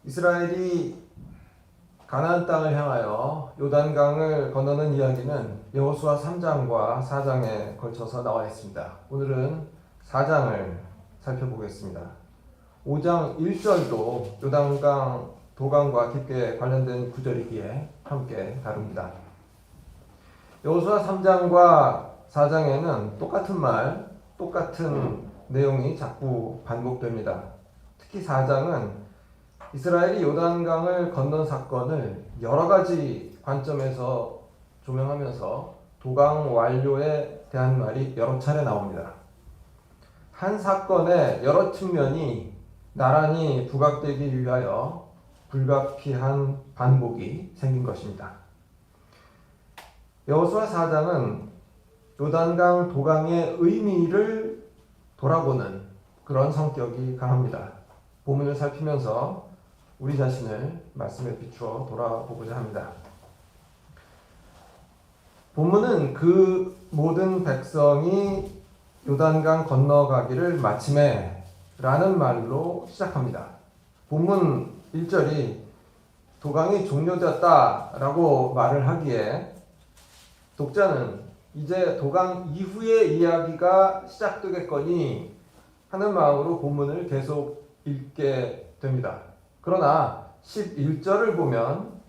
이스라엘이 가나안 땅을 향하여 요단강을 건너는 이야기는 여호수아 3장과 4장에 걸쳐서 나와 있습니다. 오늘은 4장을 살펴보겠습니다. 5장 1절도 요단강 도강과 깊게 관련된 구절이기에 함께 다룹니다. 여호수아 3장과 4장에는 똑같은 말, 똑같은 내용이 자꾸 반복됩니다. 특히 4장은 이스라엘이 요단강을 건넌 사건을 여러 가지 관점에서 조명하면서 도강 완료에 대한 말이 여러 차례 나옵니다. 한 사건의 여러 측면이 나란히 부각되기 위하여 불가피한 반복이 생긴 것입니다. 여호수아 4장은 요단강 도강의 의미를 돌아보는 그런 성격이 강합니다. 본문을 살피면서 우리 자신을 말씀에 비추어 돌아보고자 합니다. 본문은 그 모든 백성이 요단강 건너가기를 마침에 라는 말로 시작합니다. 본문 1절이 도강이 종료되었다 라고 말을 하기에 독자는 이제 도강 이후의 이야기가 시작되겠거니 하는 마음으로 본문을 계속 읽게 됩니다. 그러나 11절을 보면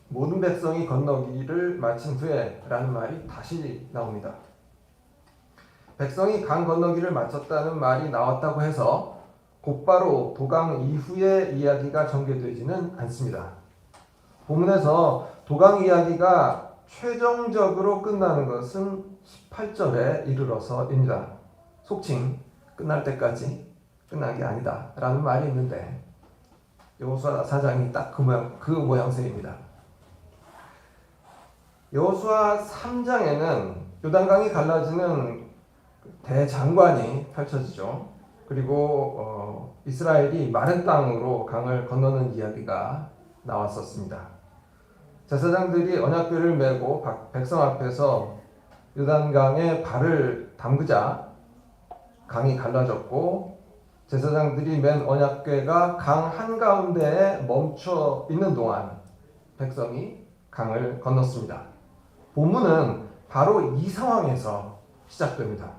모든 백성이 건너기를 마친 후에 라는 말이 다시 나옵니다. 백성이 강 건너기를 마쳤다는 말이 나왔다고 해서 곧바로 도강 이후의 이야기가 전개되지는 않습니다. 본문에서 도강 이야기가 최종적으로 끝나는 것은 18절에 이르러서입니다. 속칭 끝날 때까지 끝난 게 아니다 라는 말이 있는데 여호수아 4장이 딱 그 모양새입니다. 여호수아 3장에는 요단강이 갈라지는 대장관이 펼쳐지죠. 그리고 이스라엘이 마른 땅으로 강을 건너는 이야기가 나왔었습니다. 제사장들이 언약궤를 메고 백성 앞에서 요단강에 발을 담그자 강이 갈라졌고 제사장들이 맨 언약궤가 강 한가운데에 멈춰 있는 동안 백성이 강을 건넜습니다. 본문은 바로 이 상황에서 시작됩니다.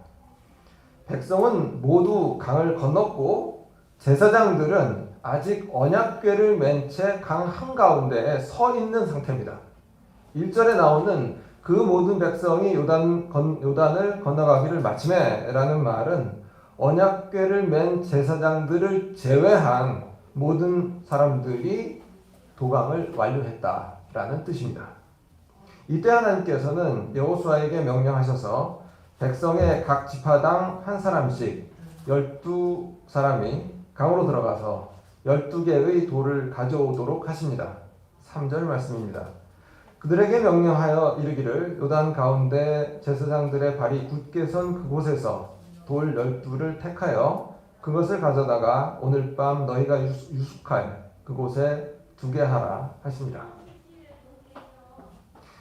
백성은 모두 강을 건넜고 제사장들은 아직 언약궤를 맨 채 강 한가운데에 서 있는 상태입니다. 1절에 나오는 그 모든 백성이 요단을 건너가기를 마침에 라는 말은 언약궤를 맨 제사장들을 제외한 모든 사람들이 도강을 완료했다라는 뜻입니다. 이때 하나님께서는 여호수아에게 명령하셔서 백성의 각 지파당 한 사람씩 12사람이 강으로 들어가서 12개의 돌을 가져오도록 하십니다. 3절 말씀입니다. 그들에게 명령하여 이르기를 요단 가운데 제사장들의 발이 굳게 선 그곳에서 돌 12를 택하여 그것을 가져다가 오늘 밤 너희가 유숙할 그곳에 두게 하라 하십니다.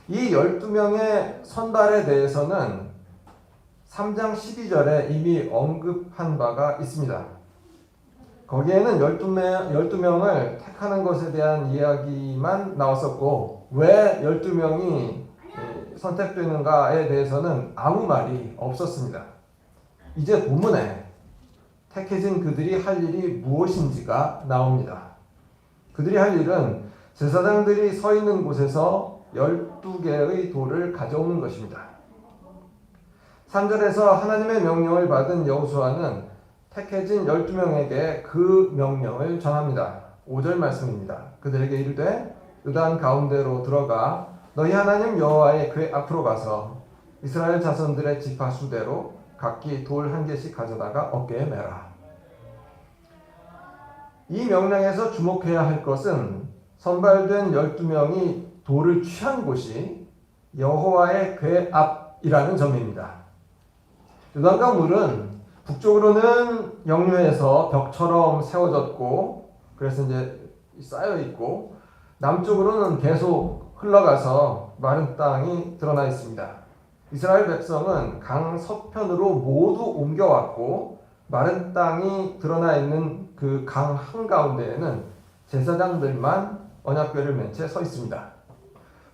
이 12명의 선발에 대해서는 3장 12절에 이미 언급한 바가 있습니다. 거기에는 12명을 택하는 것에 대한 이야기만 나왔었고 왜 12명이 선택되는가에 대해서는 아무 말이 없었습니다. 이제 본문에 택해진 그들이 할 일이 무엇인지가 나옵니다. 그들이 할 일은 제사장들이 서 있는 곳에서 12개의 돌을 가져오는 것입니다. 3절에서 하나님의 명령을 받은 여호수아는 택해진 12명에게 그 명령을 전합니다. 5절 말씀입니다. 그들에게 이르되 요단 가운데로 들어가 너희 하나님 여호와의 궤 앞으로 가서 이스라엘 자손들의 지파 수대로 각기 돌 한 개씩 가져다가 어깨에 매라. 이 명령에서 주목해야 할 것은 선발된 12명이 돌을 취한 곳이 여호와의 궤 앞이라는 점입니다. 요단강 물은 북쪽으로는 역류해서 벽처럼 세워졌고 그래서 이제 쌓여 있고 남쪽으로는 계속 흘러가서 마른 땅이 드러나 있습니다. 이스라엘 백성은 강 서편으로 모두 옮겨왔고 마른 땅이 드러나 있는 그 강 한가운데에는 제사장들만 언약궤를 맨 채 서 있습니다.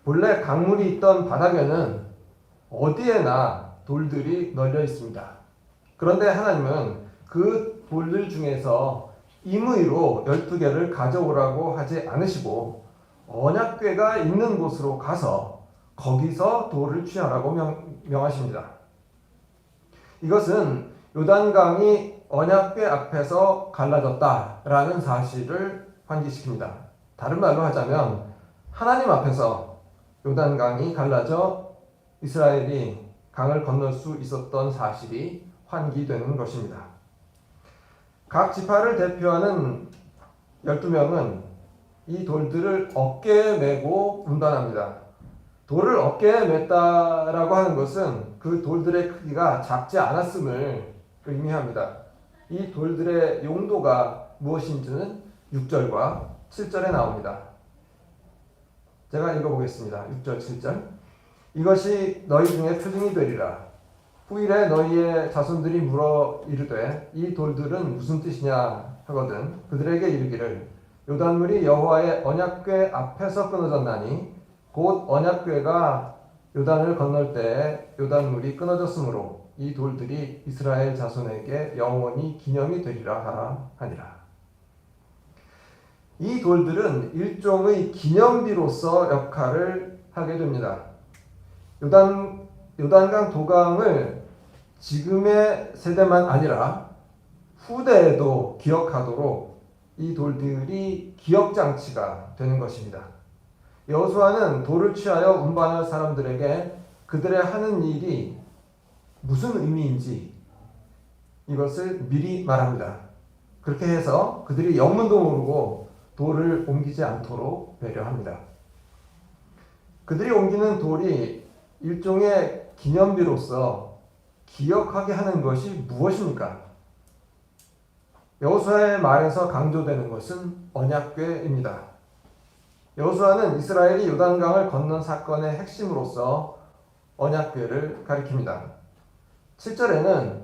본래 강물이 있던 바닥에는 어디에나 돌들이 널려 있습니다. 그런데 하나님은 그 돌들 중에서 임의로 12개를 가져오라고 하지 않으시고 언약궤가 있는 곳으로 가서 거기서 돌을 취하라고 명하십니다. 이것은 요단강이 언약궤 앞에서 갈라졌다라는 사실을 환기시킵니다. 다른 말로 하자면 하나님 앞에서 요단강이 갈라져 이스라엘이 강을 건널 수 있었던 사실이 환기되는 것입니다. 각 지파를 대표하는 12명은 이 돌들을 어깨에 메고 운반합니다. 돌을 어깨에 맸다라고 하는 것은 그 돌들의 크기가 작지 않았음을 의미합니다. 이 돌들의 용도가 무엇인지는 6절과 7절에 나옵니다. 제가 읽어보겠습니다. 6절, 7절. 이것이 너희 중에 표징이 되리라. 후일에 너희의 자손들이 물어 이르되 이 돌들은 무슨 뜻이냐 하거든 그들에게 이르기를 요단물이 여호와의 언약궤 앞에서 끊어졌나니 곧 언약궤가 요단을 건널 때에 요단물이 끊어졌으므로 이 돌들이 이스라엘 자손에게 영원히 기념이 되리라 하니라. 이 돌들은 일종의 기념비로서 역할을 하게 됩니다. 요단강 도강을 지금의 세대만 아니라 후대에도 기억하도록 이 돌들이 기억장치가 되는 것입니다. 여호수아는 돌을 취하여 운반할 사람들에게 그들의 하는 일이 무슨 의미인지 이것을 미리 말합니다. 그렇게 해서 그들이 영문도 모르고 돌을 옮기지 않도록 배려합니다. 그들이 옮기는 돌이 일종의 기념비로서 기억하게 하는 것이 무엇입니까? 여호수아의 말에서 강조되는 것은 언약궤입니다. 여호수아는 이스라엘이 요단강을 건넌 사건의 핵심으로서 언약궤를 가리킵니다. 7절에는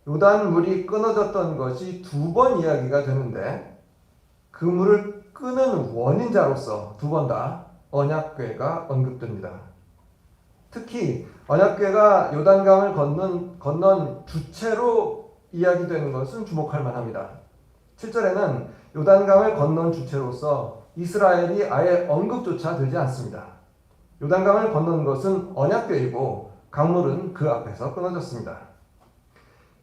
요단물이 끊어졌던 것이 2번 이야기가 되는데 그 물을 끄는 원인자로서 2번 다 언약궤가 언급됩니다. 특히 언약궤가 요단강을 건넌 주체로 이야기되는 것은 주목할 만합니다. 7절에는 요단강을 건넌 주체로서 이스라엘이 아예 언급조차 되지 않습니다. 요단강을 건넌 것은 언약궤이고 강물은 그 앞에서 끊어졌습니다.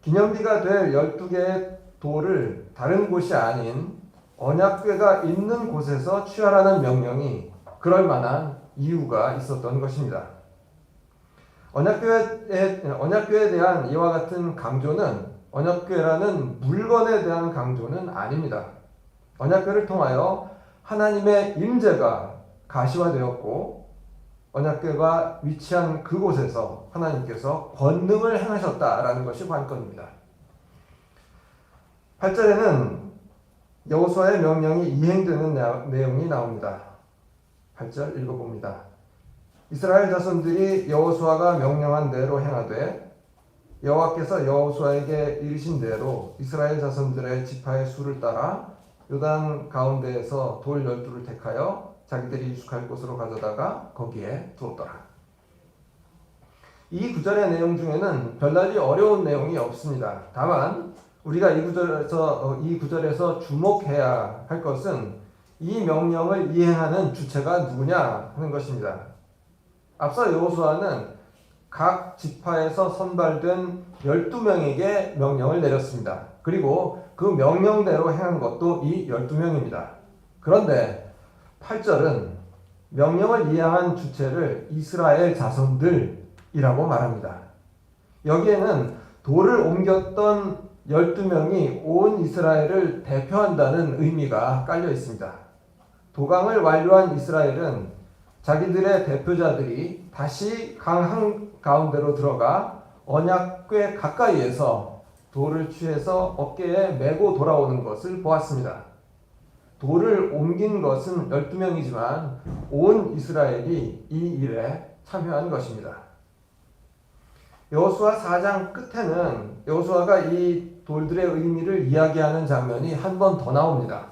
기념비가 될 12개의 돌을 다른 곳이 아닌 언약궤가 있는 곳에서 취하라는 명령이 그럴 만한 이유가 있었던 것입니다. 언약궤에 대한 이와 같은 강조는 언약궤라는 물건에 대한 강조는 아닙니다. 언약궤를 통하여 하나님의 임재가 가시화되었고 언약궤가 위치한 그곳에서 하나님께서 권능을 행하셨다라는 것이 관건입니다. 8절에는 여호수아의 명령이 이행되는 내용이 나옵니다. 8절 읽어봅니다. 이스라엘 자손들이 여호수아가 명령한 대로 행하되 여호와께서 여호수아에게 이르신 대로 이스라엘 자손들의 지파의 수를 따라 요단 가운데에서 돌 12를 택하여 자기들이 유숙할 곳으로 가져다가 거기에 두었더라. 이 구절의 내용 중에는 별다른 어려운 내용이 없습니다. 다만 우리가 이 구절에서 주목해야 할 것은 이 명령을 이행하는 주체가 누구냐 하는 것입니다. 앞서 여호수아는 각 지파에서 선발된 12명에게 명령을 내렸습니다. 그리고 그 명령대로 행한 것도 이 12명입니다. 그런데 8절은 명령을 이행한 주체를 이스라엘 자손들이라고 말합니다. 여기에는 돌을 옮겼던 12명이 온 이스라엘을 대표한다는 의미가 깔려 있습니다. 도강을 완료한 이스라엘은 자기들의 대표자들이 다시 강 한가운데로 들어가 언약궤 가까이에서 돌을 취해서 어깨에 메고 돌아오는 것을 보았습니다. 돌을 옮긴 것은 12명이지만 온 이스라엘이 이 일에 참여한 것입니다. 여호수아 4장 끝에는 여호수아가 이 돌들의 의미를 이야기하는 장면이 한 번 더 나옵니다.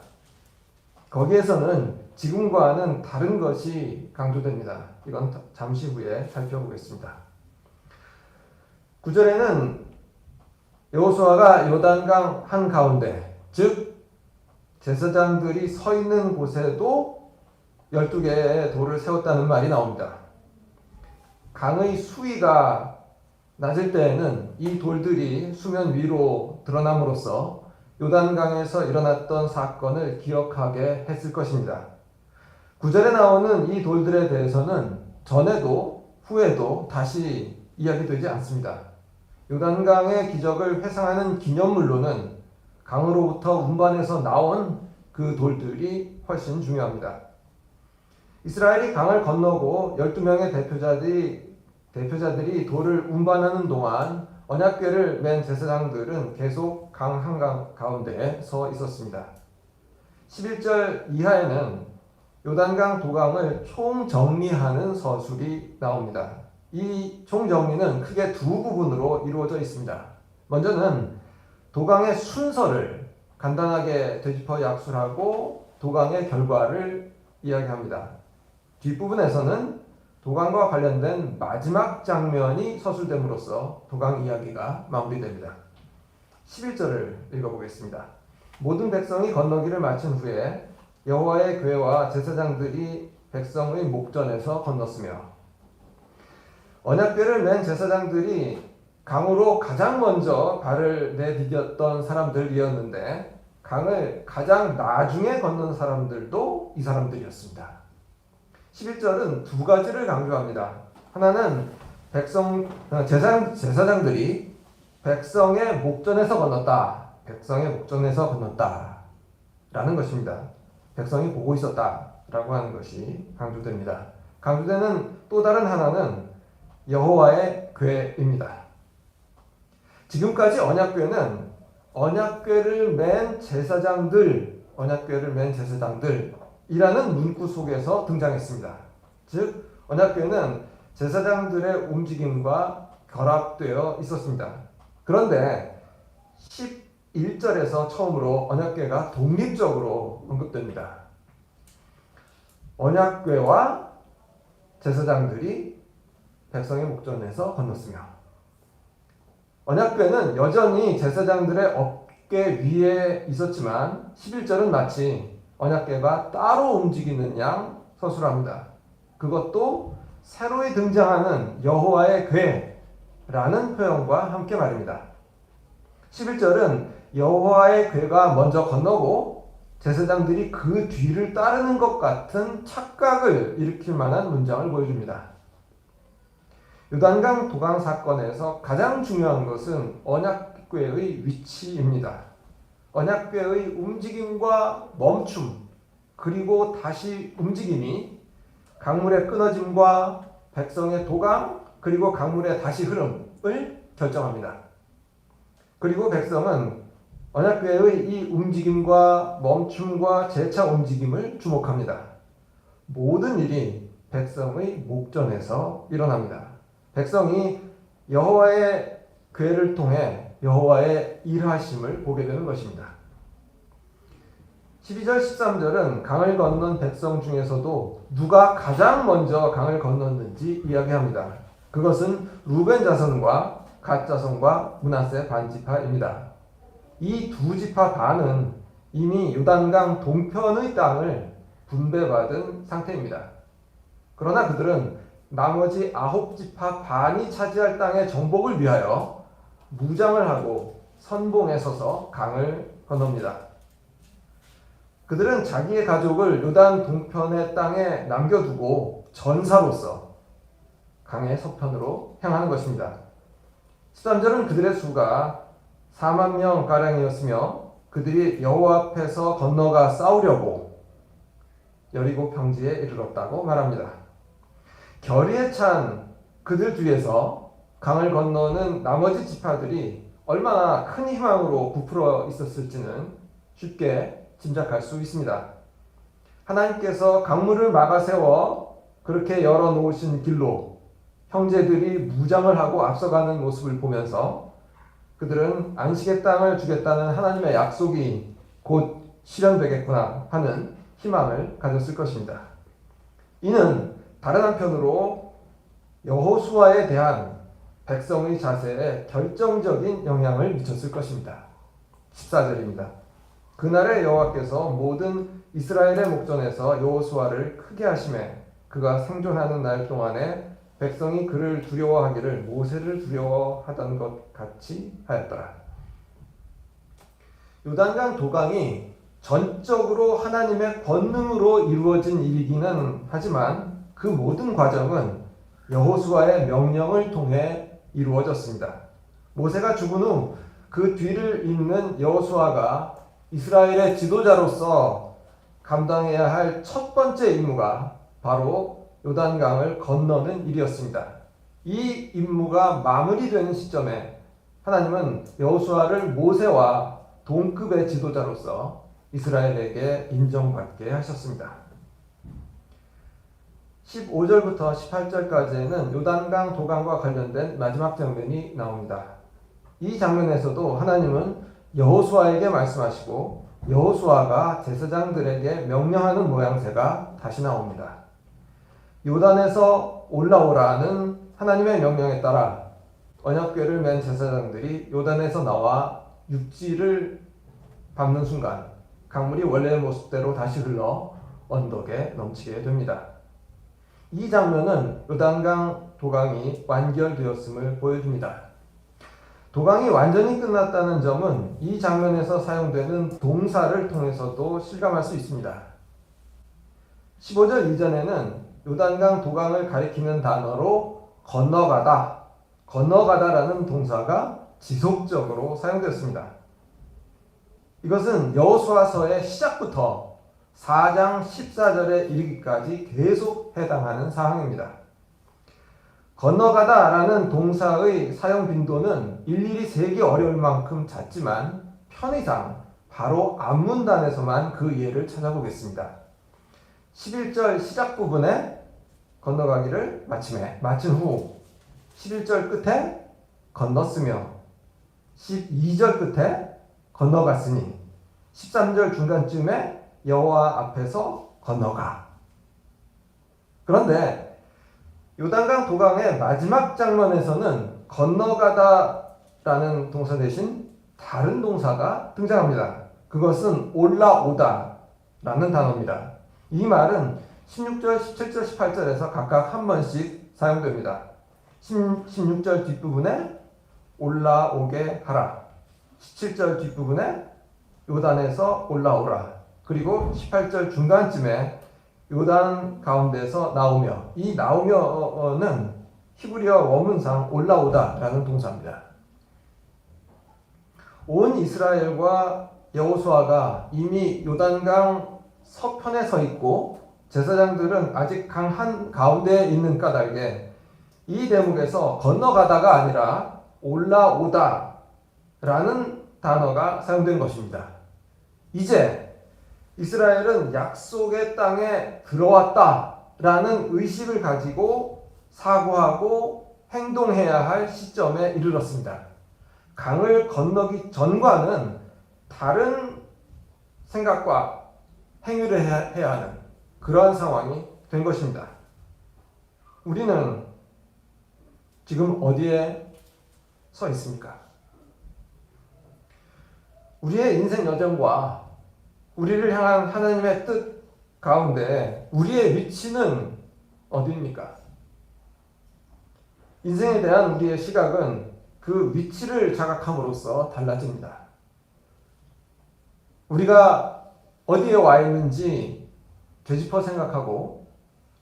거기에서는 지금과는 다른 것이 강조됩니다. 이건 잠시 후에 살펴보겠습니다. 9절에는 여호수아가 요단강 한가운데, 즉 제사장들이 서 있는 곳에도 12개의 돌을 세웠다는 말이 나옵니다. 강의 수위가 낮을 때에는 이 돌들이 수면 위로 드러남으로써 요단강에서 일어났던 사건을 기억하게 했을 것입니다. 9절에 나오는 이 돌들에 대해서는 전에도 후에도 다시 이야기되지 않습니다. 요단강의 기적을 회상하는 기념물로는 강으로부터 운반해서 나온 그 돌들이 훨씬 중요합니다. 이스라엘이 강을 건너고 12명의 대표자들이 돌을 운반하는 동안 언약궤를 맨 제사장들은 계속 강 한가운데에 서 있었습니다. 11절 이하에는 요단강 도강을 총정리하는 서술이 나옵니다. 이 총정리는 크게 두 부분으로 이루어져 있습니다. 먼저는 도강의 순서를 간단하게 되짚어 약술하고 도강의 결과를 이야기합니다. 뒷부분에서는 도강과 관련된 마지막 장면이 서술됨으로써 도강 이야기가 마무리됩니다. 11절을 읽어보겠습니다. 모든 백성이 건너기를 마친 후에 여호와의 궤와 제사장들이 백성의 목전에서 건넜으며, 언약궤를 맨 제사장들이 강으로 가장 먼저 발을 내디뎠던 사람들이었는데 강을 가장 나중에 건넌 사람들도 이 사람들이었습니다. 11절은 두 가지를 강조합니다. 하나는 제사장들이 백성의 목전에서 건넜다. 백성의 목전에서 건넜다. 라는 것입니다. 백성이 보고 있었다. 라고 하는 것이 강조됩니다. 강조되는 또 다른 하나는 여호와의 궤입니다. 지금까지 언약궤는 언약궤를 맨 제사장들이라는 문구 속에서 등장했습니다. 즉 언약궤는 제사장들의 움직임과 결합되어 있었습니다. 그런데 11절에서 처음으로 언약궤가 독립적으로 언급됩니다. 언약궤와 제사장들이 백성의 목전에서 건넜으며, 언약궤는 여전히 제사장들의 어깨 위에 있었지만 11절은 마치 언약궤가 따로 움직이는 양 서술합니다. 그것도 새로이 등장하는 여호와의 궤라는 표현과 함께 말입니다. 11절은 여호와의 궤가 먼저 건너고 제사장들이 그 뒤를 따르는 것 같은 착각을 일으킬 만한 문장을 보여줍니다. 요단강 도강 사건에서 가장 중요한 것은 언약궤의 위치입니다. 언약궤의 움직임과 멈춤, 그리고 다시 움직임이 강물의 끊어짐과 백성의 도강, 그리고 강물의 다시 흐름을 결정합니다. 그리고 백성은 언약궤의 이 움직임과 멈춤과 재차 움직임을 주목합니다. 모든 일이 백성의 목전에서 일어납니다. 백성이 여호와의 궤를 통해 여호와의 일하심을 보게 되는 것입니다. 12절 13절은 강을 건넌 백성 중에서도 누가 가장 먼저 강을 건넜는지 이야기합니다. 그것은 루벤 자손과 갓 자손과 므낫세 반지파입니다. 이 두 지파 반은 이미 요단강 동편의 땅을 분배받은 상태입니다. 그러나 그들은 나머지 9지파 반이 차지할 땅의 정복을 위하여 무장을 하고 선봉에 서서 강을 건넙니다. 그들은 자기의 가족을 요단 동편의 땅에 남겨두고 전사로서 강의 서편으로 향하는 것입니다. 13절은 그들의 수가 4만 명가량이었으며 그들이 여호와 앞에서 건너가 싸우려고 여리고 평지에 이르렀다고 말합니다. 결의에 찬 그들 뒤에서 강을 건너는 나머지 지파들이 얼마나 큰 희망으로 부풀어 있었을지는 쉽게 짐작할 수 있습니다. 하나님께서 강물을 막아 세워 그렇게 열어놓으신 길로 형제들이 무장을 하고 앞서가는 모습을 보면서 그들은 안식의 땅을 주겠다는 하나님의 약속이 곧 실현되겠구나 하는 희망을 가졌을 것입니다. 이는 다른 한편으로 여호수아에 대한 백성의 자세에 결정적인 영향을 미쳤을 것입니다. 14절입니다. 그날에 여호와께서 모든 이스라엘의 목전에서 여호수아를 크게 하심에 그가 생존하는 날 동안에 백성이 그를 두려워하기를 모세를 두려워하던 것 같이 하였더라. 요단강 도강이 전적으로 하나님의 권능으로 이루어진 일이기는 하지만 그 모든 과정은 여호수아의 명령을 통해 이루어졌습니다. 모세가 죽은 후 그 뒤를 잇는 여호수아가 이스라엘의 지도자로서 감당해야 할 첫 번째 임무가 바로 요단강을 건너는 일이었습니다. 이 임무가 마무리되는 시점에 하나님은 여호수아를 모세와 동급의 지도자로서 이스라엘에게 인정받게 하셨습니다. 15절부터 18절까지는 요단강 도강과 관련된 마지막 장면이 나옵니다. 이 장면에서도 하나님은 여호수아에게 말씀하시고 여호수아가 제사장들에게 명령하는 모양새가 다시 나옵니다. 요단에서 올라오라는 하나님의 명령에 따라 언약궤를 맨 제사장들이 요단에서 나와 육지를 밟는 순간 강물이 원래의 모습대로 다시 흘러 언덕에 넘치게 됩니다. 이 장면은 요단강 도강이 완결되었음을 보여줍니다. 도강이 완전히 끝났다는 점은 이 장면에서 사용되는 동사를 통해서도 실감할 수 있습니다. 15절 이전에는 요단강 도강을 가리키는 단어로 건너가다라는 동사가 지속적으로 사용되었습니다. 이것은 여호수아서의 시작부터 4장 14절에 이르기까지 계속 해당하는 사항입니다. 건너가다라는 동사의 사용 빈도는 일일이 세기 어려울 만큼 잦지만 편의상 바로 앞문단에서만 그 이해를 찾아보겠습니다. 11절 시작 부분에 건너가기를 마친 후 11절 끝에 건넜으며 12절 끝에 건너갔으니 13절 중간쯤에 여호와 앞에서 건너가. 그런데 요단강 도강의 마지막 장면에서는 건너가다라는 동사 대신 다른 동사가 등장합니다. 그것은 올라오다라는 단어입니다. 이 말은 16절, 17절, 18절에서 각각 한 번씩 사용됩니다. 16절 뒷부분에 올라오게 하라. 17절 뒷부분에 요단에서 올라오라. 그리고 18절 중간쯤에 요단 가운데서 나오며, 이 나오며는 히브리어 원문상 올라오다라는 동사입니다. 온 이스라엘과 여호수아가 이미 요단강 서편에 서 있고 제사장들은 아직 강 한 가운데에 있는 까닭에 이 대목에서 건너가다가 아니라 올라오다라는 단어가 사용된 것입니다. 이제 이스라엘은 약속의 땅에 들어왔다라는 의식을 가지고 사고하고 행동해야 할 시점에 이르렀습니다. 강을 건너기 전과는 다른 생각과 행위를 해야 하는 그러한 상황이 된 것입니다. 우리는 지금 어디에 서 있습니까? 우리의 인생 여정과 우리를 향한 하나님의 뜻 가운데 우리의 위치는 어디입니까? 인생에 대한 우리의 시각은 그 위치를 자각함으로써 달라집니다. 우리가 어디에 와 있는지 되짚어 생각하고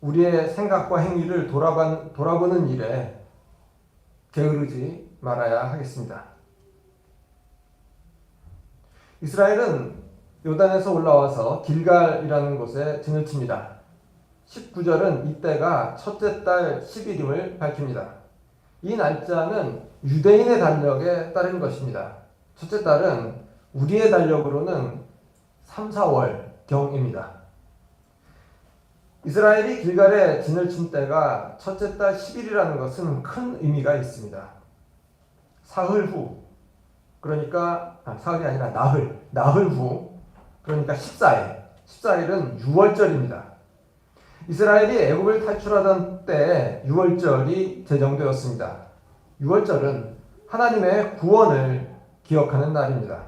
우리의 생각과 행위를 돌아보는 일에 게으르지 말아야 하겠습니다. 이스라엘은 요단에서 올라와서 길갈이라는 곳에 진을 칩니다. 19절은 이때가 첫째 달 10일임을 밝힙니다. 이 날짜는 유대인의 달력에 따른 것입니다. 첫째 달은 우리의 달력으로는 3, 4월경입니다. 이스라엘이 길갈에 진을 친 때가 첫째 달 10일이라는 것은 큰 의미가 있습니다. 사흘 후, 그러니까 사흘이 아니라 나흘 후, 그러니까 14일, 14일은 유월절입니다. 이스라엘이 애굽을 탈출하던 때에 유월절이 제정되었습니다. 유월절은 하나님의 구원을 기억하는 날입니다.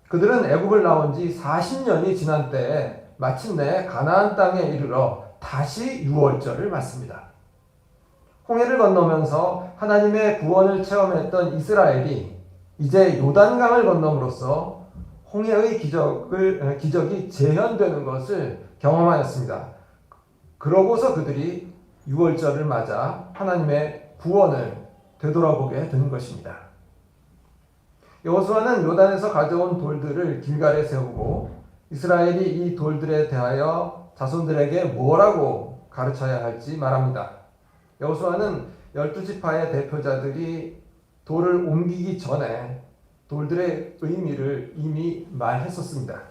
그들은 애굽을 나온 지 40년이 지난 때에 마침내 가나안 땅에 이르러 다시 유월절을 맞습니다. 홍해를 건너면서 하나님의 구원을 체험했던 이스라엘이 이제 요단강을 건너므로써 홍해의 기적이 재현되는 것을 경험하였습니다. 그러고서 그들이 유월절을 맞아 하나님의 구원을 되돌아보게 된 것입니다. 여호수아는 요단에서 가져온 돌들을 길갈에 세우고 이스라엘이 이 돌들에 대하여 자손들에게 뭐라고 가르쳐야 할지 말합니다. 여호수아는 12지파의 대표자들이 돌을 옮기기 전에 돌들의 의미를 이미 말했었습니다.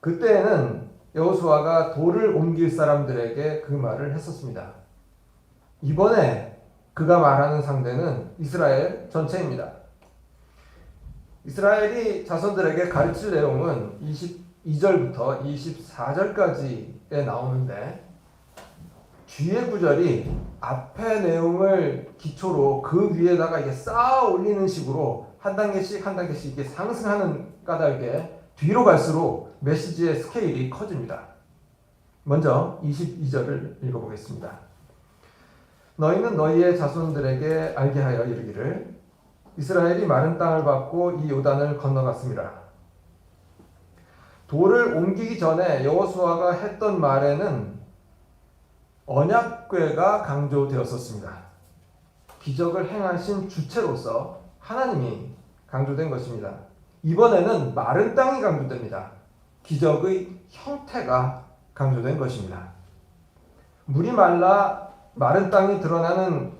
그때에는 여호수아가 돌을 옮길 사람들에게 그 말을 했었습니다. 이번에 그가 말하는 상대는 이스라엘 전체입니다. 이스라엘이 자손들에게 가르칠 내용은 22절부터 24절까지에 나오는데 뒤의 구절이 앞의 내용을 기초로 그 위에다가 이게 쌓아 올리는 식으로 한 단계씩 이게 상승하는 까닭에 뒤로 갈수록 메시지의 스케일이 커집니다. 먼저 22절을 읽어보겠습니다. 너희는 너희의 자손들에게 알게 하여 이르기를 이스라엘이 마른 땅을 밟고 이 요단을 건너갔습니다. 돌을 옮기기 전에 여호수아가 했던 말에는 언약궤가 강조되었었습니다. 기적을 행하신 주체로서 하나님이 강조된 것입니다. 이번에는 마른 땅이 강조됩니다. 기적의 형태가 강조된 것입니다. 물이 말라 마른 땅이 드러나는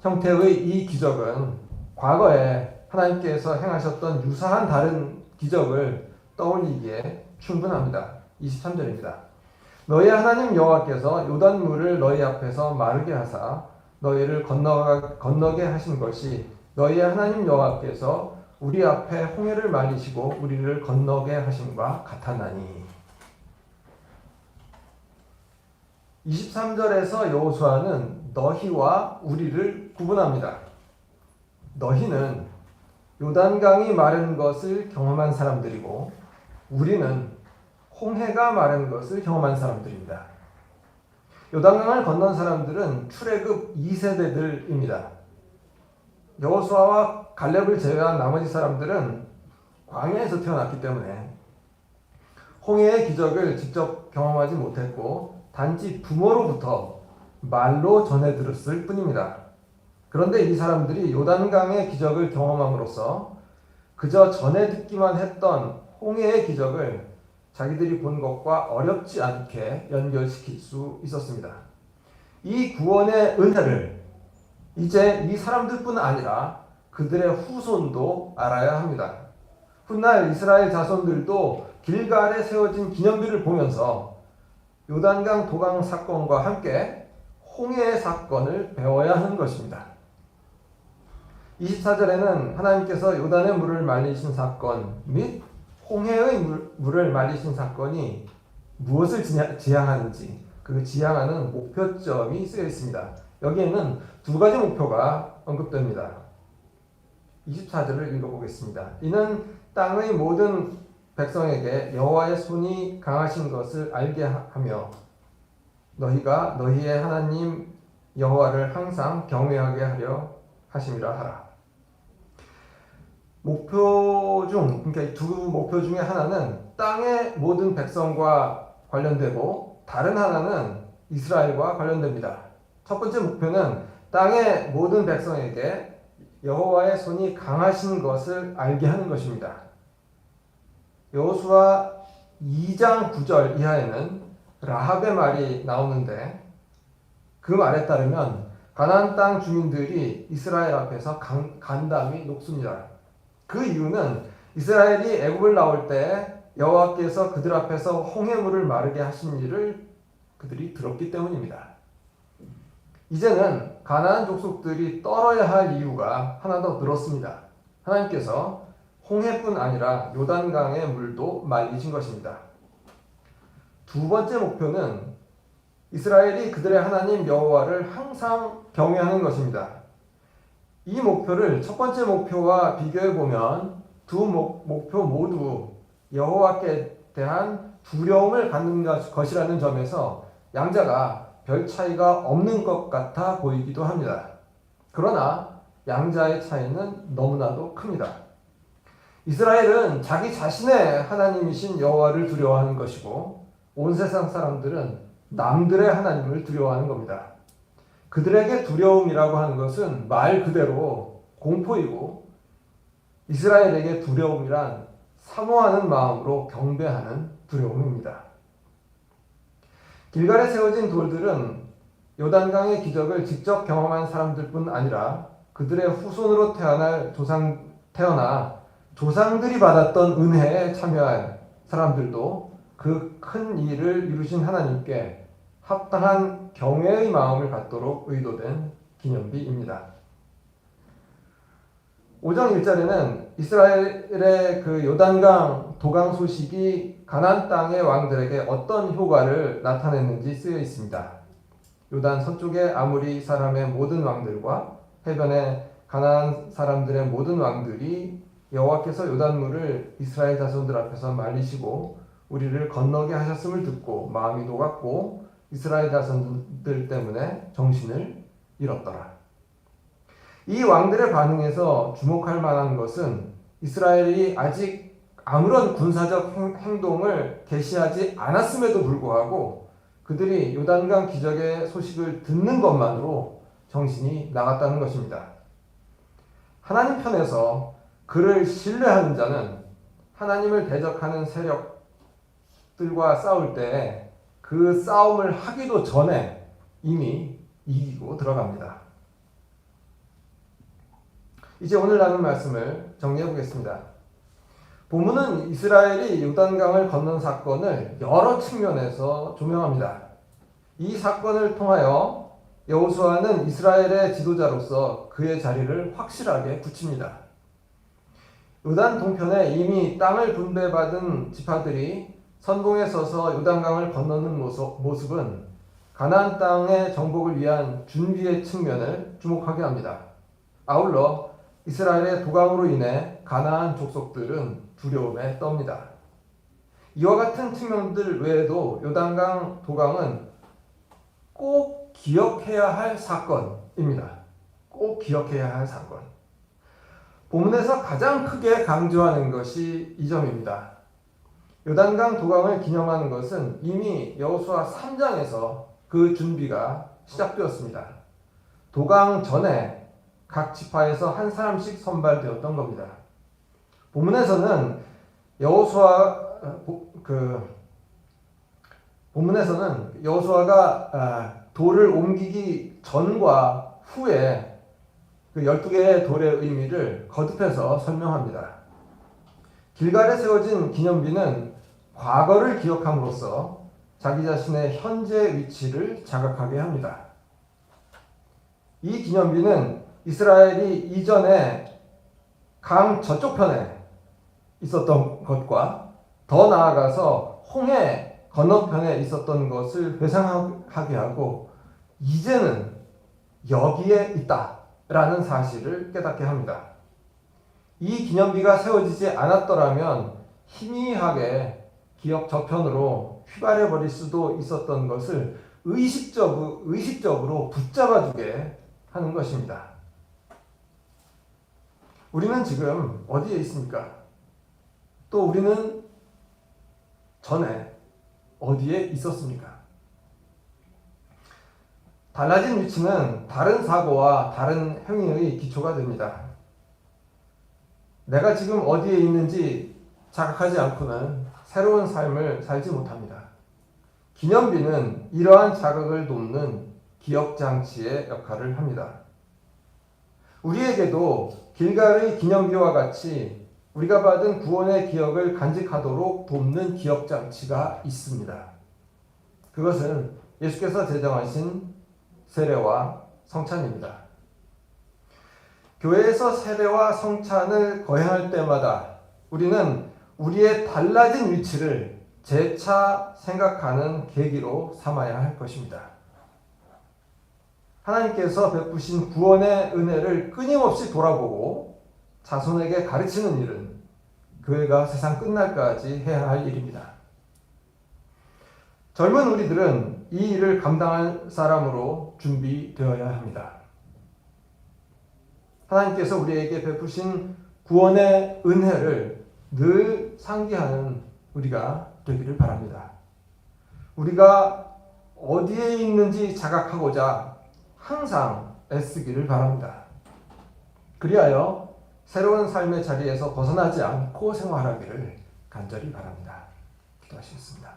형태의 이 기적은 과거에 하나님께서 행하셨던 유사한 다른 기적을 떠올리기에 충분합니다. 23절입니다. 너희 하나님 여호와께서 요단물을 너희 앞에서 마르게 하사 너희를 건너게 하신 것이 너희 하나님 여호와께서 우리 앞에 홍해를 말리시고 우리를 건너게 하심과 같았나니. 23절에서 여호수아는 너희와 우리를 구분합니다. 너희는 요단강이 마른 것을 경험한 사람들이고 우리는 홍해가 마른 것을 경험한 사람들입니다. 요단강을 건넌 사람들은 출애굽 2세대들입니다. 여호수아와 갈렙을 제외한 나머지 사람들은 광야에서 태어났기 때문에 홍해의 기적을 직접 경험하지 못했고 단지 부모로부터 말로 전해 들었을 뿐입니다. 그런데 이 사람들이 요단강의 기적을 경험함으로써 그저 전해 듣기만 했던 홍해의 기적을 자기들이 본 것과 어렵지 않게 연결시킬 수 있었습니다. 이 구원의 은혜를 이제 이 사람들뿐 아니라 그들의 후손도 알아야 합니다. 훗날 이스라엘 자손들도 길갈에 세워진 기념비를 보면서 요단강 도강 사건과 함께 홍해의 사건을 배워야 하는 것입니다. 24절에는 하나님께서 요단의 물을 말리신 사건 및 홍해의 물을 말리신 사건이 무엇을 지향하는지 그 지향하는 목표점이 쓰여 있습니다. 여기에는 두 가지 목표가 언급됩니다. 24절을 읽어보겠습니다. 이는 땅의 모든 백성에게 여호와의 손이 강하신 것을 알게 하며 너희가 너희의 하나님 여호와를 항상 경외하게 하려 하심이라 하라. 그러니까 두 목표 중에 하나는 땅의 모든 백성과 관련되고 다른 하나는 이스라엘과 관련됩니다. 첫 번째 목표는 땅의 모든 백성에게 여호와의 손이 강하신 것을 알게 하는 것입니다. 여호수아 2장 9절 이하에는 라합의 말이 나오는데 그 말에 따르면 가나안 땅 주민들이 이스라엘 앞에서 간담이 높습니다. 그 이유는 이스라엘이 애굽을 나올 때 여호와께서 그들 앞에서 홍해물을 마르게 하신 일을 그들이 들었기 때문입니다. 이제는 가나안 족속들이 떨어야 할 이유가 하나 더 늘었습니다. 하나님께서 홍해뿐 아니라 요단강의 물도 말리신 것입니다. 두 번째 목표는 이스라엘이 그들의 하나님 여호와를 항상 경외하는 것입니다. 이 목표를 첫 번째 목표와 비교해 보면 두 목표 모두 여호와께 대한 두려움을 갖는 것이라는 점에서 양자가 별 차이가 없는 것 같아 보이기도 합니다. 그러나 양자의 차이는 너무나도 큽니다. 이스라엘은 자기 자신의 하나님이신 여호와를 두려워하는 것이고 온 세상 사람들은 남들의 하나님을 두려워하는 겁니다. 그들에게 두려움이라고 하는 것은 말 그대로 공포이고 이스라엘에게 두려움이란 사모하는 마음으로 경배하는 두려움입니다. 길갈에 세워진 돌들은 요단강의 기적을 직접 경험한 사람들뿐 아니라 그들의 후손으로 태어나 조상들이 받았던 은혜에 참여할 사람들도 그 큰 일을 이루신 하나님께 합당한 경외의 마음을 갖도록 의도된 기념비입니다. 5장 1절에는 이스라엘의 그 요단강 도강 소식이 가나안 땅의 왕들에게 어떤 효과를 나타냈는지 쓰여 있습니다. 요단 서쪽의 아모리 사람의 모든 왕들과 해변의 가나안 사람들의 모든 왕들이 여호와께서 요단물을 이스라엘 자손들 앞에서 말리시고 우리를 건너게 하셨음을 듣고 마음이 녹았고 이스라엘 자손들 때문에 정신을 잃었더라. 이 왕들의 반응에서 주목할 만한 것은 이스라엘이 아직 아무런 군사적 행동을 개시하지 않았음에도 불구하고 그들이 요단강 기적의 소식을 듣는 것만으로 정신이 나갔다는 것입니다. 하나님 편에서 그를 신뢰하는 자는 하나님을 대적하는 세력들과 싸울 때 그 싸움을 하기도 전에 이미 이기고 들어갑니다. 이제 오늘 나눈 말씀을 정리해 보겠습니다. 본문은 이스라엘이 요단강을 건넌 사건을 여러 측면에서 조명합니다. 이 사건을 통하여 여호수아는 이스라엘의 지도자로서 그의 자리를 확실하게 굳힙니다. 요단 동편에 이미 땅을 분배받은 지파들이 선봉에 서서 요단강을 건너는 모습은 가나안 땅의 정복을 위한 준비의 측면을 주목하게 합니다. 아울러 이스라엘의 도강으로 인해 가나안 족속들은 두려움에 떱니다. 이와 같은 측면들 외에도 요단강 도강은 꼭 기억해야 할 사건입니다. 꼭 기억해야 할 사건. 본문에서 가장 크게 강조하는 것이 이 점입니다. 요단강 도강을 기념하는 것은 이미 여호수아 3장에서 그 준비가 시작되었습니다. 도강 전에 각 지파에서 한 사람씩 선발되었던 겁니다. 본문에서는 여호수아가 돌을 옮기기 전과 후에 그 12개의 돌의 의미를 거듭해서 설명합니다. 길갈에 세워진 기념비는 과거를 기억함으로써 자기 자신의 현재 위치를 자각하게 합니다. 이 기념비는 이스라엘이 이전에 강 저쪽 편에 있었던 것과 더 나아가서 홍해 건너편에 있었던 것을 회상하게 하고 이제는 여기에 있다라는 사실을 깨닫게 합니다. 이 기념비가 세워지지 않았더라면 희미하게 기억 저편으로 휘발해 버릴 수도 있었던 것을 의식적으로 붙잡아주게 하는 것입니다. 우리는 지금 어디에 있습니까? 또 우리는 전에 어디에 있었습니까? 달라진 위치는 다른 사고와 다른 행위의 기초가 됩니다. 내가 지금 어디에 있는지 자각하지 않고는 새로운 삶을 살지 못합니다. 기념비는 이러한 자각을 돕는 기억장치의 역할을 합니다. 우리에게도 길갈의 기념비와 같이 우리가 받은 구원의 기억을 간직하도록 돕는 기억장치가 있습니다. 그것은 예수께서 제정하신 세례와 성찬입니다. 교회에서 세례와 성찬을 거행할 때마다 우리는 우리의 달라진 위치를 재차 생각하는 계기로 삼아야 할 것입니다. 하나님께서 베푸신 구원의 은혜를 끊임없이 돌아보고 자손에게 가르치는 일은 교회가 세상 끝날까지 해야 할 일입니다. 젊은 우리들은 이 일을 감당할 사람으로 준비되어야 합니다. 하나님께서 우리에게 베푸신 구원의 은혜를 늘 상기하는 우리가 되기를 바랍니다. 우리가 어디에 있는지 자각하고자 항상 애쓰기를 바랍니다. 그리하여 새로운 삶의 자리에서 벗어나지 않고 생활하기를 간절히 바랍니다. 기도하시겠습니다.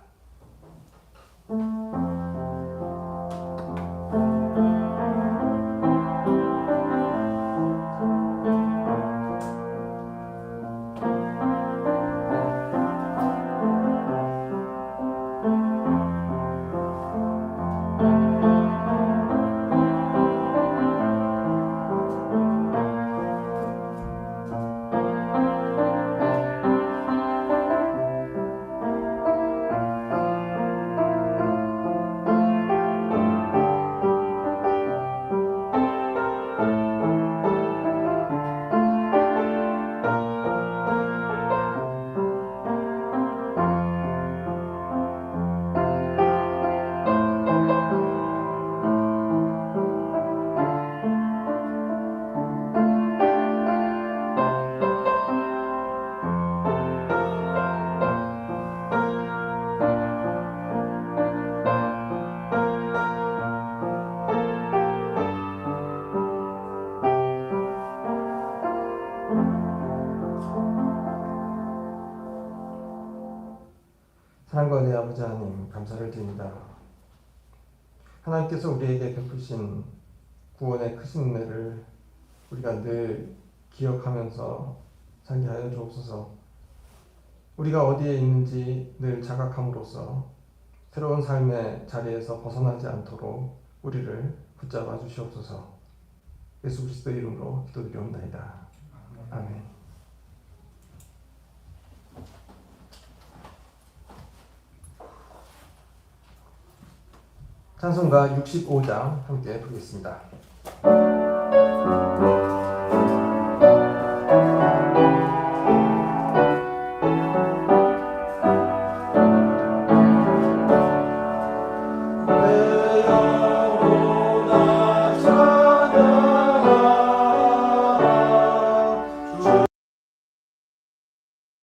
사랑과 은혜의 아버지 하나님, 감사를 드립니다. 하나님께서 우리에게 베푸신 구원의 크신 은혜를 우리가 늘 기억하면서 살게 하여 주옵소서. 우리가 어디에 있는지 늘 자각함으로써 새로운 삶의 자리에서 벗어나지 않도록 우리를 붙잡아 주시옵소서. 예수 그리스도의 이름으로 기도드리옵나이다. 아멘. 찬송가 65장 함께 부르겠습니다.